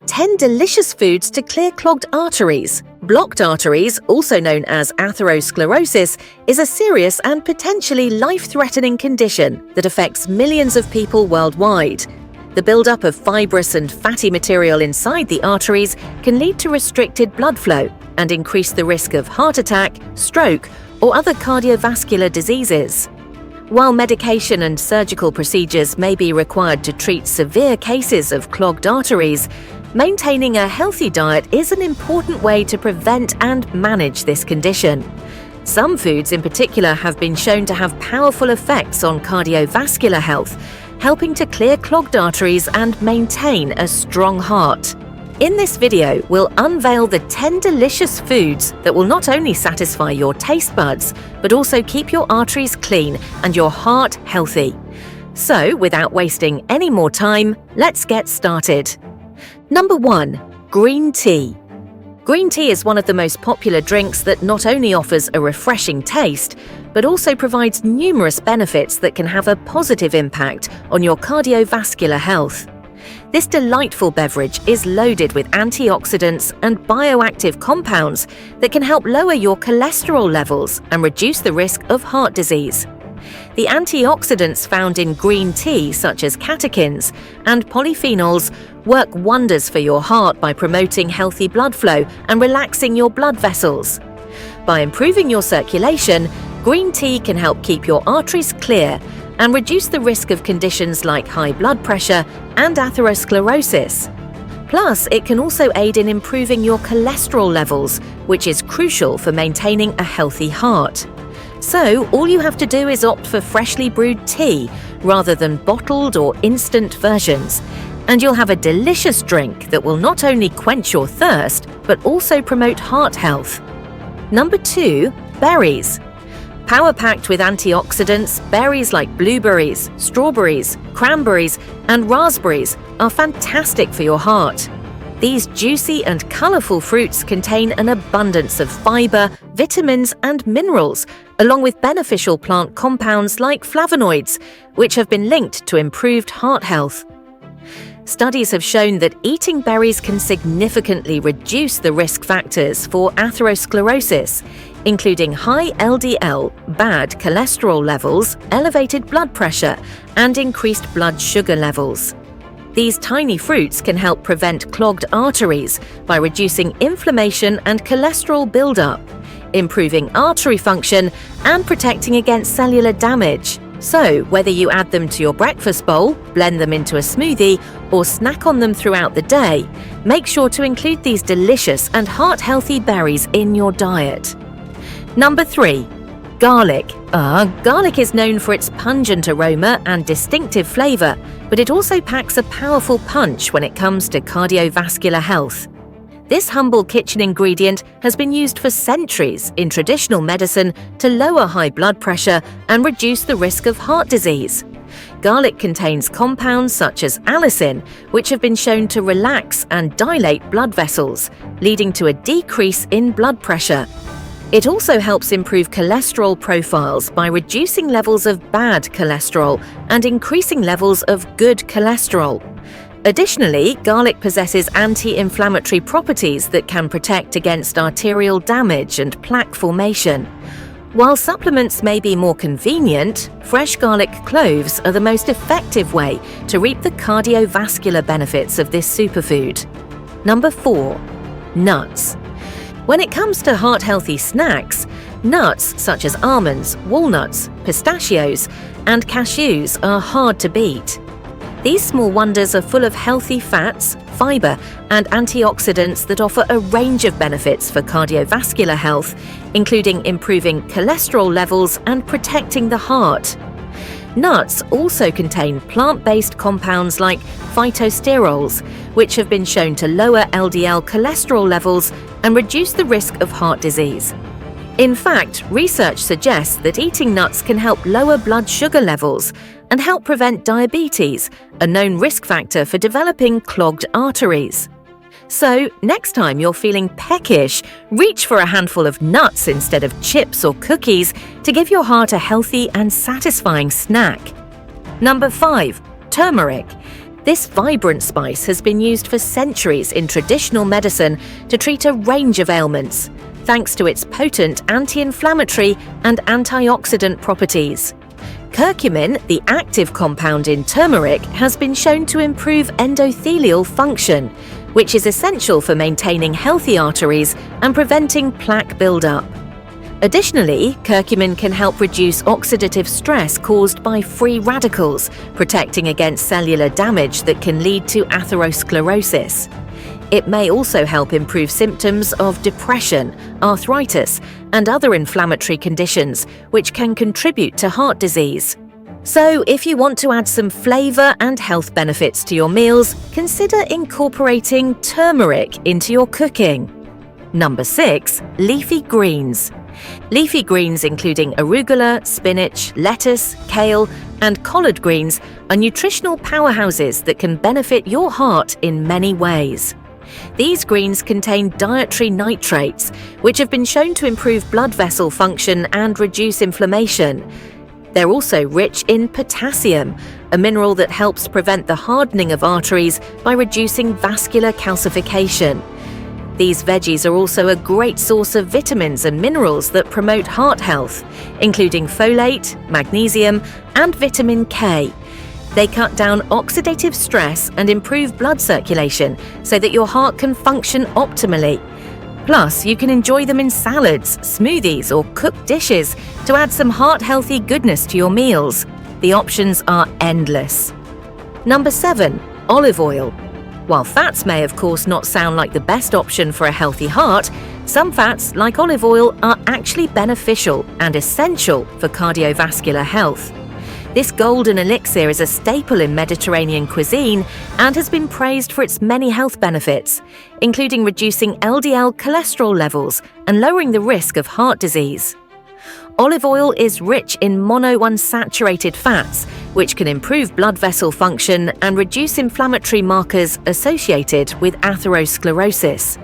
10 delicious foods to clear clogged arteries. Blocked arteries, also known as atherosclerosis, is a serious and potentially life-threatening condition that affects millions of people worldwide. The buildup of fibrous and fatty material inside the arteries can lead to restricted blood flow and increase the risk of heart attack, stroke, or other cardiovascular diseases. While medication and surgical procedures may be required to treat severe cases of clogged arteries, maintaining a healthy diet is an important way to prevent and manage this condition. Some foods in particular have been shown to have powerful effects on cardiovascular health, helping to clear clogged arteries and maintain a strong heart. In this video, we'll unveil the 10 delicious foods that will not only satisfy your taste buds, but also keep your arteries clean and your heart healthy. So, without wasting any more time, let's get started. Number 1. Green tea. Green tea is one of the most popular drinks that not only offers a refreshing taste, but also provides numerous benefits that can have a positive impact on your cardiovascular health. This delightful beverage is loaded with antioxidants and bioactive compounds that can help lower your cholesterol levels and reduce the risk of heart disease. The antioxidants found in green tea, such as catechins and polyphenols, work wonders for your heart by promoting healthy blood flow and relaxing your blood vessels. By improving your circulation, green tea can help keep your arteries clear and reduce the risk of conditions like high blood pressure and atherosclerosis. Plus, it can also aid in improving your cholesterol levels, which is crucial for maintaining a healthy heart. So, all you have to do is opt for freshly brewed tea rather than bottled or instant versions, and you'll have a delicious drink that will not only quench your thirst, but also promote heart health. Number 2. Berries. Power-packed with antioxidants, berries like blueberries, strawberries, cranberries, and raspberries are fantastic for your heart. These juicy and colorful fruits contain an abundance of fiber, vitamins, and minerals, along with beneficial plant compounds like flavonoids, which have been linked to improved heart health. Studies have shown that eating berries can significantly reduce the risk factors for atherosclerosis, including high LDL, bad cholesterol levels, elevated blood pressure, and increased blood sugar levels. These tiny fruits can help prevent clogged arteries by reducing inflammation and cholesterol buildup, improving artery function, and protecting against cellular damage. So, whether you add them to your breakfast bowl, blend them into a smoothie, or snack on them throughout the day, make sure to include these delicious and heart-healthy berries in your diet. Number 3. Garlic. Garlic is known for its pungent aroma and distinctive flavor, but it also packs a powerful punch when it comes to cardiovascular health. This humble kitchen ingredient has been used for centuries in traditional medicine to lower high blood pressure and reduce the risk of heart disease. Garlic contains compounds such as allicin, which have been shown to relax and dilate blood vessels, leading to a decrease in blood pressure. It also helps improve cholesterol profiles by reducing levels of bad cholesterol and increasing levels of good cholesterol. Additionally, garlic possesses anti-inflammatory properties that can protect against arterial damage and plaque formation. While supplements may be more convenient, fresh garlic cloves are the most effective way to reap the cardiovascular benefits of this superfood. Number 4. Nuts. When it comes to heart-healthy snacks, nuts such as almonds, walnuts, pistachios, and cashews are hard to beat. These small wonders are full of healthy fats, fiber, and antioxidants that offer a range of benefits for cardiovascular health, including improving cholesterol levels and protecting the heart. Nuts also contain plant-based compounds like phytosterols, which have been shown to lower LDL cholesterol levels and reduce the risk of heart disease. In fact, research suggests that eating nuts can help lower blood sugar levels and help prevent diabetes, a known risk factor for developing clogged arteries. So, next time you're feeling peckish, reach for a handful of nuts instead of chips or cookies to give your heart a healthy and satisfying snack. Number 5. Turmeric. This vibrant spice has been used for centuries in traditional medicine to treat a range of ailments, thanks to its potent anti-inflammatory and antioxidant properties. Curcumin, the active compound in turmeric, has been shown to improve endothelial function, which is essential for maintaining healthy arteries and preventing plaque buildup. Additionally, curcumin can help reduce oxidative stress caused by free radicals, protecting against cellular damage that can lead to atherosclerosis. It may also help improve symptoms of depression, arthritis, and other inflammatory conditions, which can contribute to heart disease. So, if you want to add some flavor and health benefits to your meals, consider incorporating turmeric into your cooking. Number 6. Leafy greens. Leafy greens, including arugula, spinach, lettuce, kale, and collard greens, are nutritional powerhouses that can benefit your heart in many ways. These greens contain dietary nitrates, which have been shown to improve blood vessel function and reduce inflammation. They're also rich in potassium, a mineral that helps prevent the hardening of arteries by reducing vascular calcification. These veggies are also a great source of vitamins and minerals that promote heart health, including folate, magnesium, and vitamin K. They cut down oxidative stress and improve blood circulation so that your heart can function optimally. Plus, you can enjoy them in salads, smoothies, or cooked dishes to add some heart-healthy goodness to your meals. The options are endless. Number 7. Olive oil. While fats may of course not sound like the best option for a healthy heart, some fats, like olive oil, are actually beneficial and essential for cardiovascular health. This golden elixir is a staple in Mediterranean cuisine and has been praised for its many health benefits, including reducing LDL cholesterol levels and lowering the risk of heart disease. Olive oil is rich in monounsaturated fats, which can improve blood vessel function and reduce inflammatory markers associated with atherosclerosis.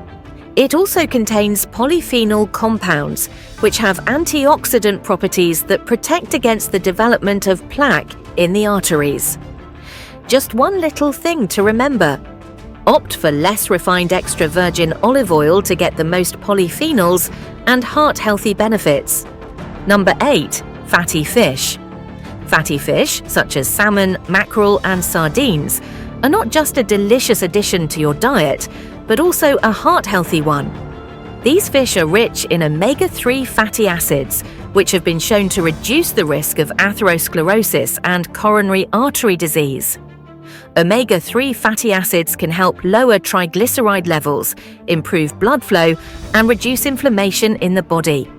It also contains polyphenol compounds, which have antioxidant properties that protect against the development of plaque in the arteries. Just one little thing to remember: opt for less refined extra virgin olive oil to get the most polyphenols and heart-healthy benefits. Number 8. Fatty fish. Fatty fish, such as salmon, mackerel, and sardines, are not just a delicious addition to your diet, but also a heart-healthy one. These fish are rich in omega-3 fatty acids, which have been shown to reduce the risk of atherosclerosis and coronary artery disease. Omega-3 fatty acids can help lower triglyceride levels, improve blood flow, and reduce inflammation in the body.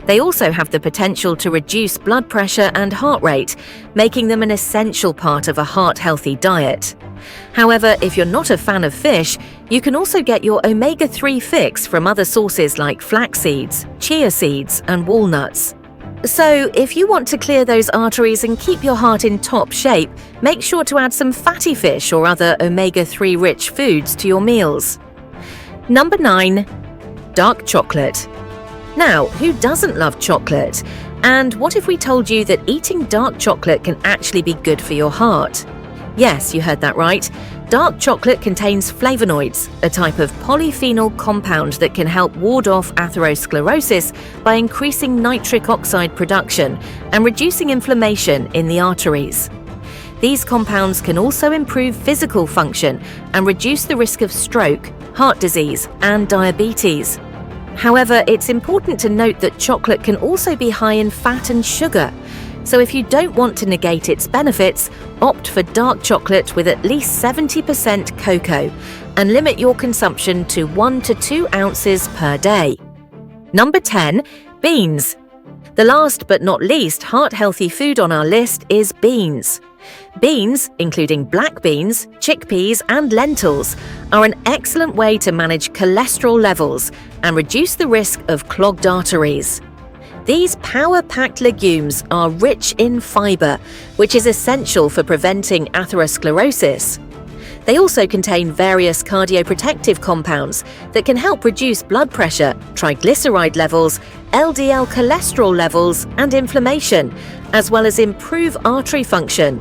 They also have the potential to reduce blood pressure and heart rate, making them an essential part of a heart-healthy diet. However, if you're not a fan of fish, you can also get your omega-3 fix from other sources like flax seeds, chia seeds, and walnuts. So, if you want to clear those arteries and keep your heart in top shape, make sure to add some fatty fish or other omega-3 rich foods to your meals. Number 9. Dark chocolate. Now, who doesn't love chocolate? And what if we told you that eating dark chocolate can actually be good for your heart? Yes, you heard that right. Dark chocolate contains flavonoids, a type of polyphenol compound that can help ward off atherosclerosis by increasing nitric oxide production and reducing inflammation in the arteries. These compounds can also improve physical function and reduce the risk of stroke, heart disease, and diabetes. However, it's important to note that chocolate can also be high in fat and sugar. So if you don't want to negate its benefits, opt for dark chocolate with at least 70% cocoa and limit your consumption to 1 to 2 ounces per day. Number 10. Beans. The last but not least heart-healthy food on our list is beans. Beans, including black beans, chickpeas, and lentils, are an excellent way to manage cholesterol levels and reduce the risk of clogged arteries. These power-packed legumes are rich in fiber, which is essential for preventing atherosclerosis. They also contain various cardioprotective compounds that can help reduce blood pressure, triglyceride levels, LDL cholesterol levels, and inflammation, as well as improve artery function.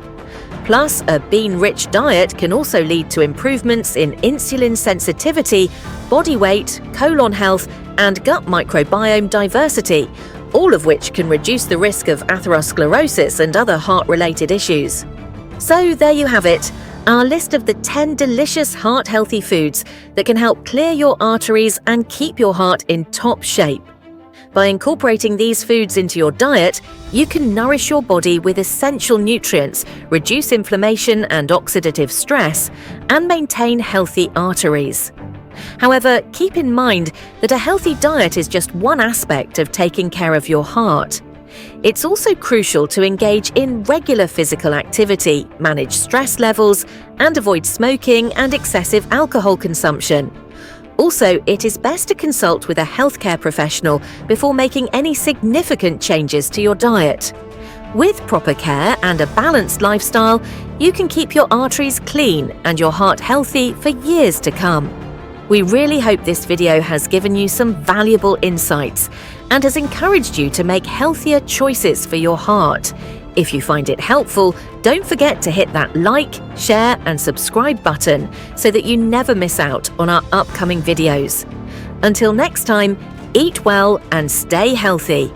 Plus, a bean-rich diet can also lead to improvements in insulin sensitivity, body weight, colon health, and gut microbiome diversity, all of which can reduce the risk of atherosclerosis and other heart-related issues. So there you have it, our list of the 10 delicious heart-healthy foods that can help clear your arteries and keep your heart in top shape. By incorporating these foods into your diet, you can nourish your body with essential nutrients, reduce inflammation and oxidative stress, and maintain healthy arteries. However, keep in mind that a healthy diet is just one aspect of taking care of your heart. It's also crucial to engage in regular physical activity, manage stress levels, and avoid smoking and excessive alcohol consumption. Also, it is best to consult with a healthcare professional before making any significant changes to your diet. With proper care and a balanced lifestyle, you can keep your arteries clean and your heart healthy for years to come. We really hope this video has given you some valuable insights and has encouraged you to make healthier choices for your heart. If you find it helpful, don't forget to hit that like, share, and subscribe button so that you never miss out on our upcoming videos. Until next time, eat well and stay healthy.